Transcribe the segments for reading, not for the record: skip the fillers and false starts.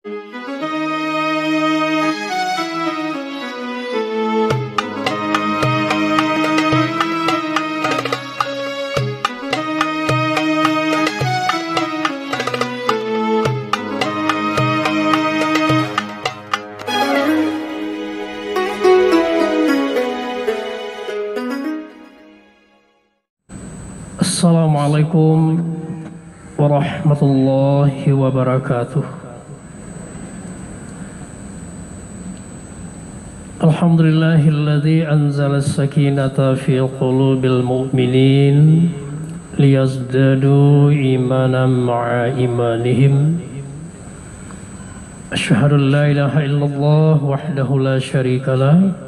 Assalamualaikum warahmatullahi wabarakatuh. Alhamdulillahilladzi anzala as-sakinata fi qulubil mu'minin liyazdadu imanan ma'a imanihim. Asyhadu an la ilaha illallah wahdahu la syarika lah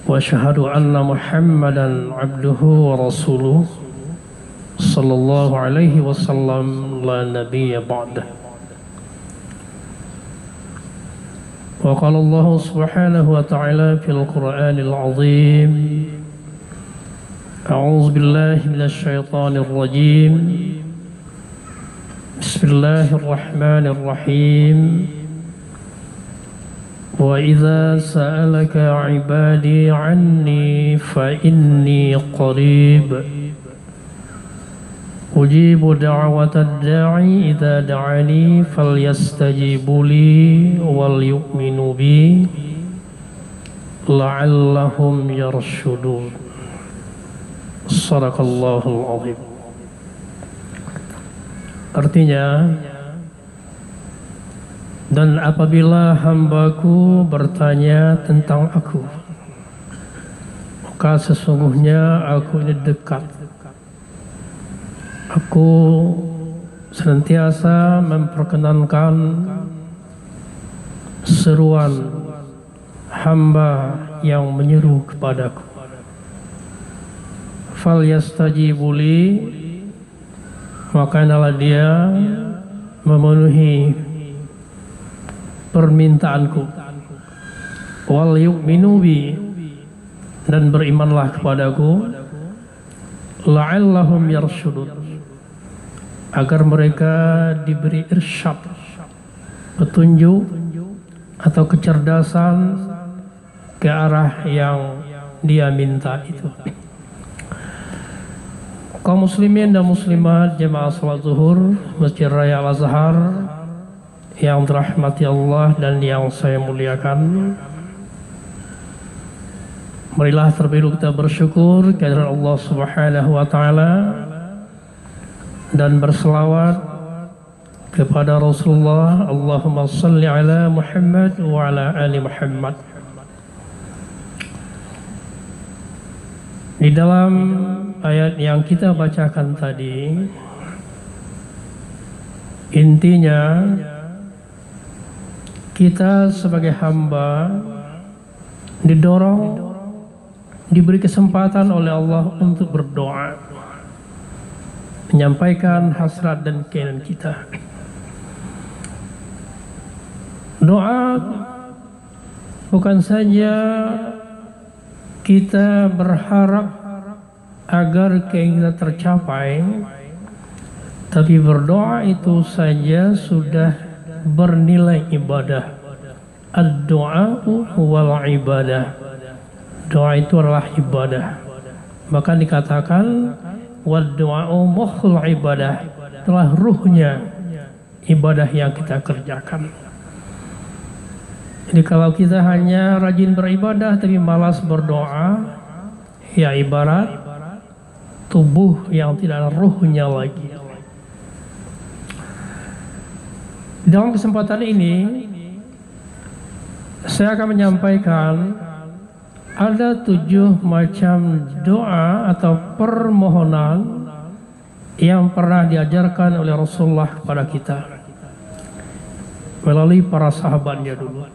wa asyhadu anna Muhammadan abduhu wa rasuluh sallallahu alaihi wasallam la nabiyya ba'dah. Wa qala Allah subhanahu wa ta'ala fil Qur'anil azim, a'udzu billahi minasy syaithanir rajim, bismillahirrahmanirrahim. وَإِذَا سَأَلَكَ عِبَادِي عَنِّي فَإِنِّي قَرِيبٌ أُجِيبُ دَعْوَةَ الدَّاعِ إِذَا دَعَانِي فَلْيَسْتَجِيبُوا لِي وَلْيُؤْمِنُوا بِي لَعَلَّهُمْ يَرْشُدُونَ. Shadaqallahul azim. Artinya, dan apabila hambaku bertanya tentang aku, maka sesungguhnya aku ini dekat. Aku senantiasa memperkenankan seruan hamba yang menyeru kepadaku. Falyastajibu li, maka hendaklah dia memenuhi permintaanku. Wal yu'minu bi, dan berimanlah kepadaku. La'allahum yarshudun, agar mereka diberi irsyad, petunjuk atau kecerdasan ke arah yang dia minta itu. Kaum muslimin dan muslimat jemaah salat zuhur Masjid Raya Al-Azhar yang dirahmati Allah dan yang saya muliakan, marilah terlebih dahulu kita bersyukur kehadirat Allah Subhanahu wa taala dan berselawat kepada Rasulullah. Allahumma shalli ala Muhammad wa ala ali Muhammad. Di dalam ayat yang kita bacakan tadi, intinya kita sebagai hamba didorong, diberi kesempatan oleh Allah untuk berdoa, menyampaikan hasrat dan keinginan kita. Doa bukan saja kita berharap agar keinginan tercapai, tapi berdoa itu saja sudah bernilai ibadah. Ad-du'a'u wal ibadah. Doa itu adalah ibadah. Bahkan dikatakan wad-du'a'u mukhul ibadah, itulah ruhnya ibadah yang kita kerjakan. Jadi kalau kita hanya rajin beribadah tapi malas berdoa, ya ibarat tubuh yang tidak ada ruhnya lagi. Dalam kesempatan ini saya akan menyampaikan ada 7 macam doa atau permohonan yang pernah diajarkan oleh Rasulullah kepada kita melalui para sahabatnya dulu.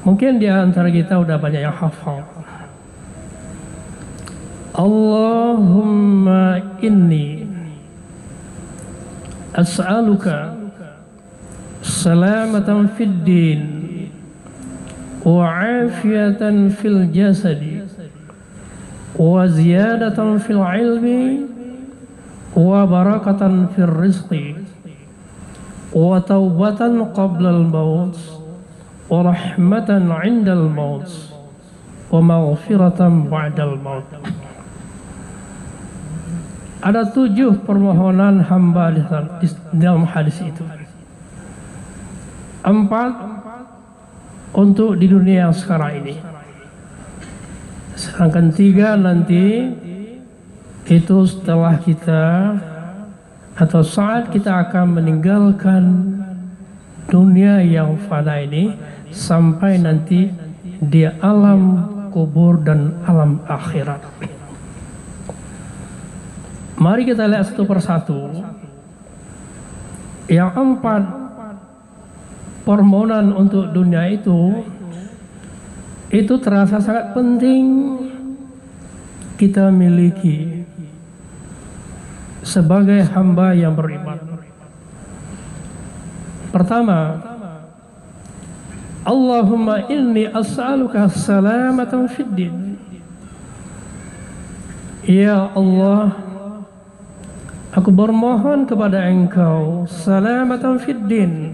Mungkin di antara kita udah banyak yang hafal. Allahumma inni as'aluka salamatan fid din wa afiyatan fil jasadi wa ziyadatan fil ilmi wa barakatan fil rizqi wa taubatan qablal maut wa rahmatan 'indal maut wa maghfiratan ba'dal maut. Ada 7 permohonan hamba di dalam hadis itu. 4 untuk di dunia yang sekarang ini, sedangkan 3 nanti itu setelah kita atau saat kita akan meninggalkan dunia yang fana ini sampai nanti di alam kubur dan alam akhirat. Mari kita lihat satu persatu. Yang 4 permohonan untuk dunia itu terasa sangat penting kita miliki sebagai hamba yang beriman. Pertama, Allahumma inni as'aluka salamatan fid din. Ya Allah, aku bermohon kepada Engkau salamatan fid din,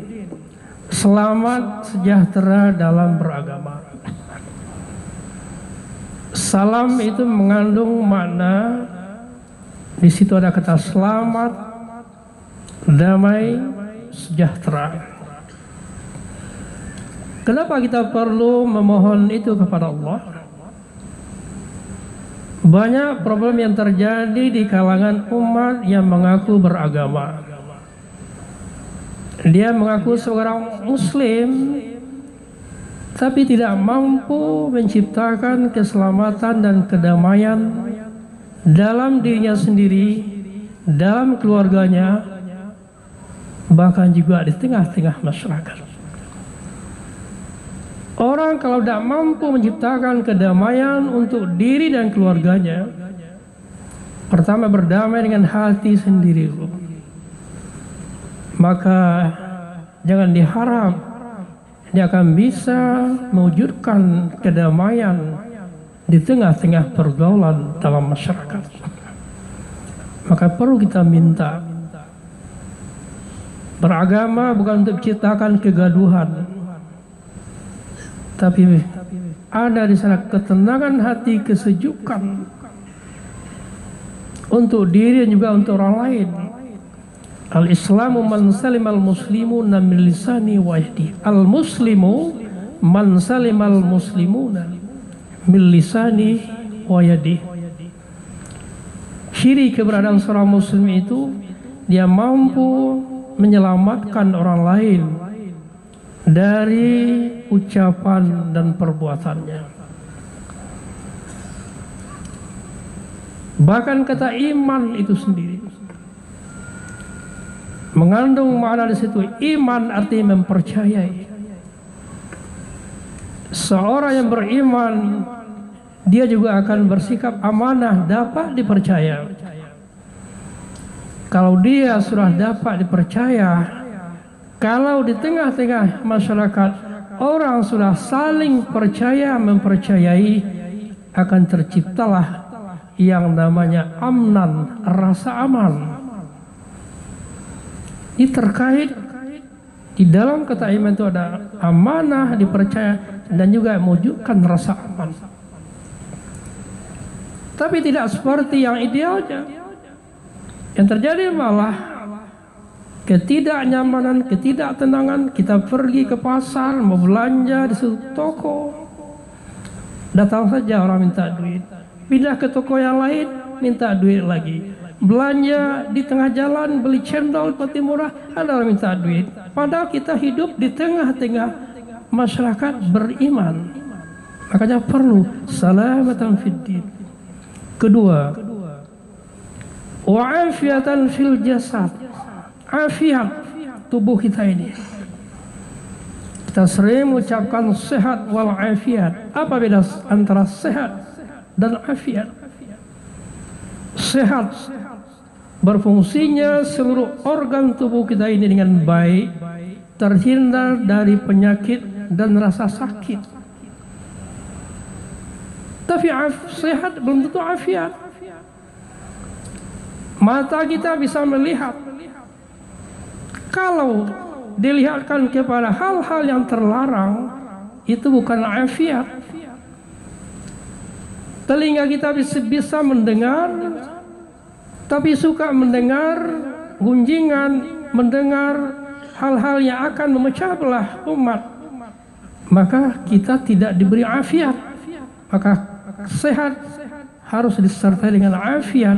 selamat sejahtera dalam beragama. Salam itu mengandung makna, di situ ada kata selamat, damai, sejahtera. Kenapa kita perlu memohon itu kepada Allah? Banyak problem yang terjadi di kalangan umat yang mengaku beragama. Dia mengaku seorang muslim, tapi tidak mampu menciptakan keselamatan dan kedamaian dalam dirinya sendiri, dalam keluarganya, bahkan juga di tengah-tengah masyarakat. Orang kalau tidak mampu menciptakan kedamaian untuk diri dan keluarganya, pertama berdamai dengan hati sendiri, maka jangan diharap dia akan bisa mewujudkan kedamaian di tengah-tengah pergaulan dalam masyarakat. Maka perlu kita minta, beragama bukan untuk menciptakan kegaduhan, tapi ada di sana ketenangan hati, kesejukan untuk diri dan juga untuk orang lain. Al-Islamu man salimal muslimuna min lisani wa yadi. Al-muslimu man salimal muslimuna min lisani wa yadi. Ciri keberadaan seorang muslim itu dia mampu menyelamatkan orang lain dari ucapan dan perbuatannya. Bahkan kata iman itu sendiri mengandung makna di situ. Iman artinya mempercayai. Seorang yang beriman, dia juga akan bersikap amanah, dapat dipercaya. Kalau dia sudah dapat dipercaya, kalau di tengah-tengah masyarakat orang sudah saling percaya mempercayai, akan terciptalah yang namanya amnan, rasa aman. Ini terkait di dalam kata iman itu ada amanah, dipercaya, dan juga mewujudkan rasa aman. Tapi tidak seperti yang idealnya. Yang terjadi malah ketidaknyamanan, ketidaktenangan. Kita pergi ke pasar, mau belanja di suatu toko, datang saja orang minta duit, pindah ke toko yang lain minta duit lagi. Belanja di tengah jalan, beli cendol peti murah, ada orang minta duit. Padahal kita hidup di tengah-tengah masyarakat beriman. Makanya perlu salamatan fid din. Kedua, wa'afiatan fil jasad. Afiat tubuh kita ini. Kita sering mengucapkan sehat wal afiat. Apa beda antara sehat dan afiat? Sehat berfungsinya seluruh organ tubuh kita ini dengan baik, terhindar dari penyakit dan rasa sakit. Tapi sehat belum tentu afiat. Mata kita bisa melihat. Kalau dilihatkan kepada hal-hal yang terlarang, itu bukan afiat. Telinga kita bisa mendengar, tapi suka mendengar gunjingan, mendengar hal-hal yang akan memecah belah umat, maka kita tidak diberi afiat. Maka sehat harus disertai dengan afiat,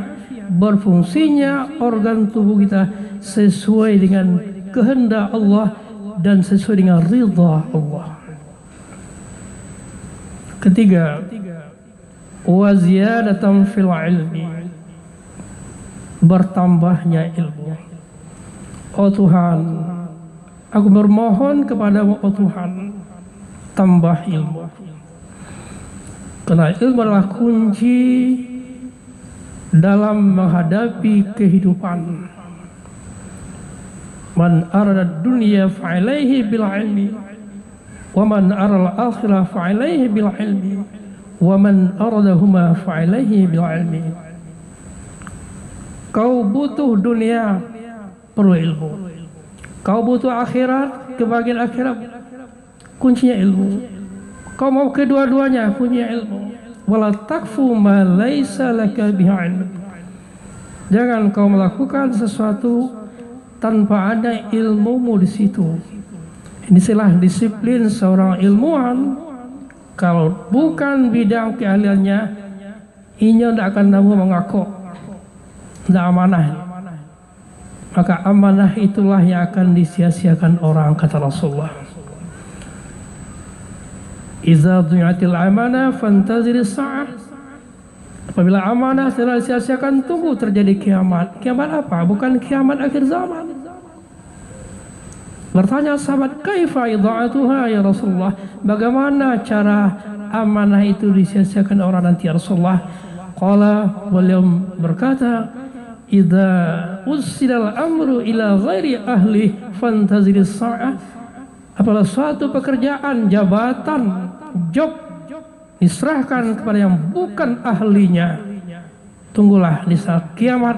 berfungsinya organ tubuh kita sesuai dengan kehendak Allah dan sesuai dengan ridha Allah. Ketiga, wa ziyadatan fil ilmi, bertambahnya ilmu. Oh Tuhan, aku bermohon kepadamu, oh Tuhan, tambah ilmu. Karena ilmu adalah kunci dalam menghadapi kehidupan. Man arada dunya fa'alaihi bil ilmi, wa man arada al-akhirah fa'alaihi bil ilmi, wa man aradahuma fa'alaihi bil ilmi. Kau butuh dunia, perlu ilmu. Kau butuh akhirat, kebahagiaan akhirat, kuncinya ilmu. Kau mau kedua-duanya, kuncinya ilmu. Wala takfu ma laisa laka bihi ilm. Jangan kau melakukan sesuatu tanpa ada ilmumu di situ. Ini istilah disiplin seorang ilmuwan. Kalau bukan bidang keahliannya, inya tidak akan namu mengaku, tidak amanah. Maka amanah itulah yang akan disia-siakan orang, kata Rasulullah. Iza du'atil amanah fantaziris sa'ah. Apabila amanah telah disia-siakan, tunggu terjadi kiamat. Kiamat apa? Bukan kiamat akhir zaman. Bertanya sahabat, kaifa idha'atuha ya Rasulullah? Bagaimana cara amanah itu disia-siakan orang nanti ya Rasulullah? Qala, beliau berkata, idza ussilal amru ila ghairi ahli fantaziris sa'ah. Apabila suatu pekerjaan, jabatan, job diserahkan kepada yang bukan ahlinya, tunggulah di saat kiamat,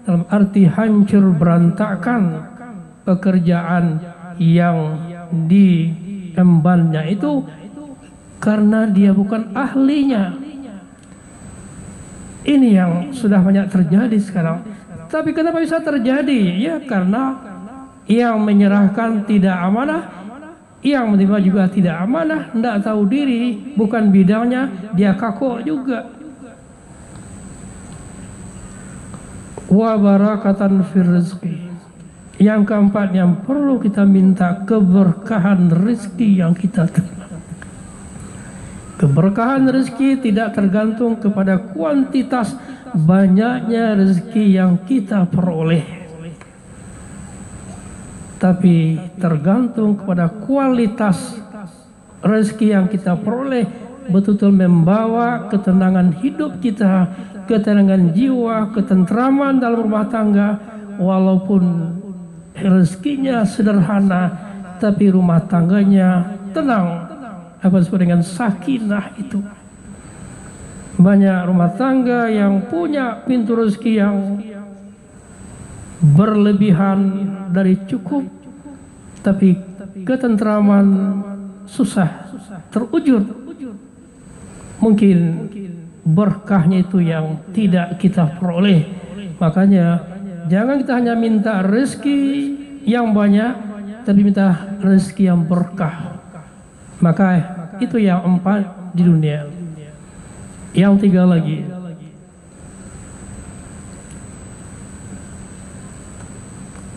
dalam arti hancur berantakan pekerjaan yang diembannya itu karena dia bukan ahlinya. Ini yang sudah banyak terjadi sekarang. Tapi kenapa bisa terjadi? Ya karena yang menyerahkan tidak amanah, yang menerima juga tidak amanah, tidak tahu diri, bukan bidangnya, dia kaku juga. Wa barakatan fir rizqi. Yang keempat yang perlu kita minta, keberkahan rezeki yang kita terima. Keberkahan rezeki tidak tergantung kepada kuantitas banyaknya rezeki yang kita peroleh, tapi tergantung kepada kualitas rezeki yang kita peroleh, betul-betul membawa ketenangan hidup kita, ketenangan jiwa, ketentraman dalam rumah tangga. Walaupun rezekinya sederhana, tapi rumah tangganya tenang, apa disebut dengan sakinah itu. Banyak rumah tangga yang punya pintu rezeki yang berlebihan dari cukup, tapi ketentraman susah, terujur. Mungkin berkahnya itu yang tidak kita peroleh. Makanya jangan kita hanya minta rezeki yang banyak, tapi minta rezeki yang berkah. Maka itu yang empat di dunia. Yang tiga lagi,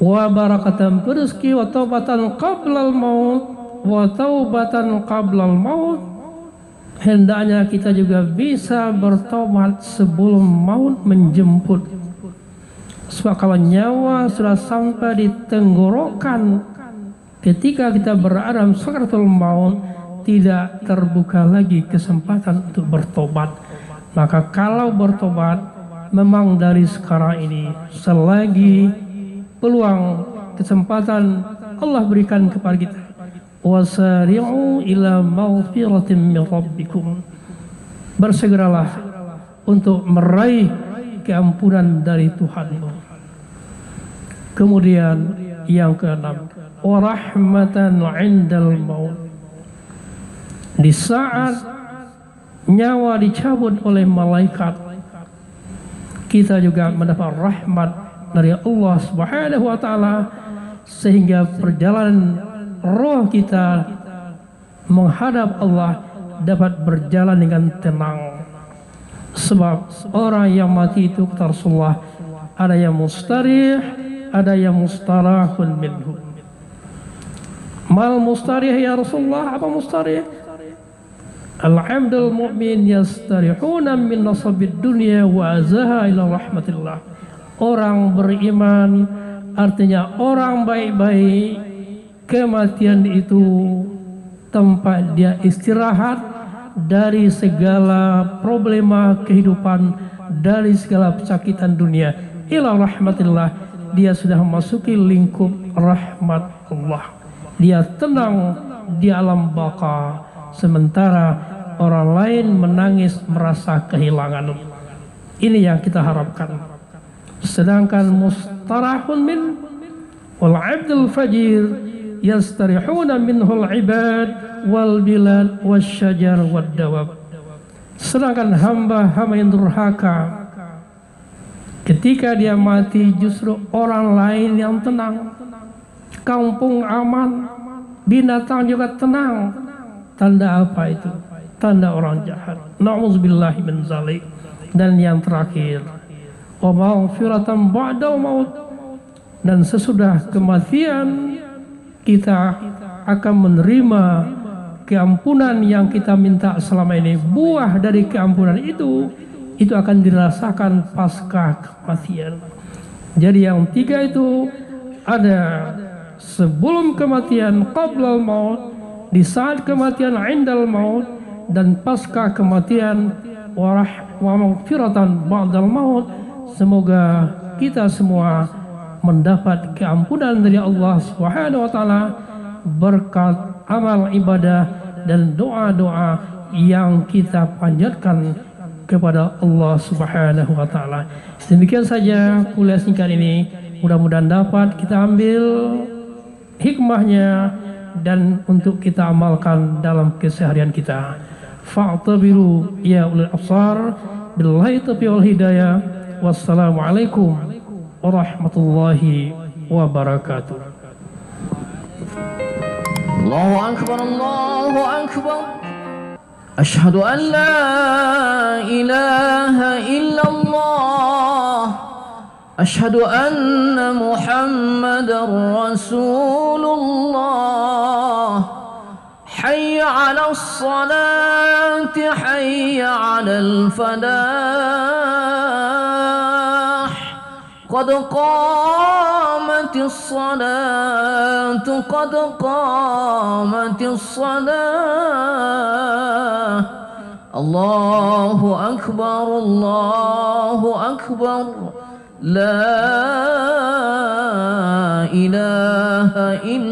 wa barakatan rezeki wa taubatan qablal maut, wa taubatan qablal maut. Hendaknya kita juga bisa bertobat sebelum maut menjemput. Sebab kalau nyawa sudah sampai di tenggorokan, ketika kita berada dalam sakaratul maut, tidak terbuka lagi kesempatan untuk bertobat. Maka kalau bertobat, memang dari sekarang ini, selagi peluang kesempatan Allah berikan kepada kita, wasari'u ila maghfiratin min rabbikum, bersegeralah untuk meraih keampunan dari Tuhanmu. Kemudian yang keenam, wa rahmatan 'indal maut. Di saat nyawa dicabut oleh malaikat, kita juga mendapat rahmat dari Allah Subhanahu wa taala, sehingga perjalanan roh kita menghadap Allah dapat berjalan dengan tenang. Sebab orang yang mati itu kata Rasulullah, ada yang mustarih, ada yang mustarahun minhu. Mal mustarih ya Rasulullah, apa mustarih? Al-'abdul mu'min yastarihuna min nasabid dunya wa azaha ila rahmatillah. Orang beriman, artinya orang baik-baik, kematian itu tempat dia istirahat dari segala problema kehidupan, dari segala kesakitan dunia. Ila rahmatillah, dia sudah memasuki lingkup rahmat Allah. Dia tenang di alam baka, sementara orang lain menangis merasa kehilangan. Ini yang kita harapkan. Sedangkan mustarahun min wal 'abdul fajir yastarihuna minhul ibad wal bilad wasyajar wad dawab. Sedangkan hamba-hamba yang durhaka, ketika dia mati justru orang lain yang tenang, kampung aman, binatang juga tenang. Tanda apa itu? Tanda orang jahat. Na'udzubillahi min zalik. Dan yang terakhir, wa maghfiratan ba'dal maut. Dan sesudah kematian kita akan menerima keampunan yang kita minta selama ini. Buah dari keampunan itu akan dirasakan pasca kematian. Jadi yang tiga itu ada sebelum kematian, qablal maut, di saat kematian, indal maut, dan pasca kematian, wa maghfiratan ba'dal maut. Semoga kita semua mendapat keampunan dari Allah Subhanahu wa taala berkat amal ibadah dan doa-doa yang kita panjatkan kepada Allah Subhanahu wa taala. Demikian saja kuliah singkat ini. Mudah-mudahan dapat kita ambil hikmahnya dan untuk kita amalkan dalam keseharian kita. Fa'tabiru ya ulil absar, billahi taufiq wal hidayah. Wassalamualaikum warahmatullahi wabarakatuh. Allahu akbar, Allahu akbar. Asyhadu an la ilaha illallah. Asyhadu anna Muhammadar Rasulullah. Hayya 'alas salati, hayya 'alal falah. Qad qamatis salatu, qad qamatis salah. Allahu akbar, Allahu akbar. La ilaha illallah.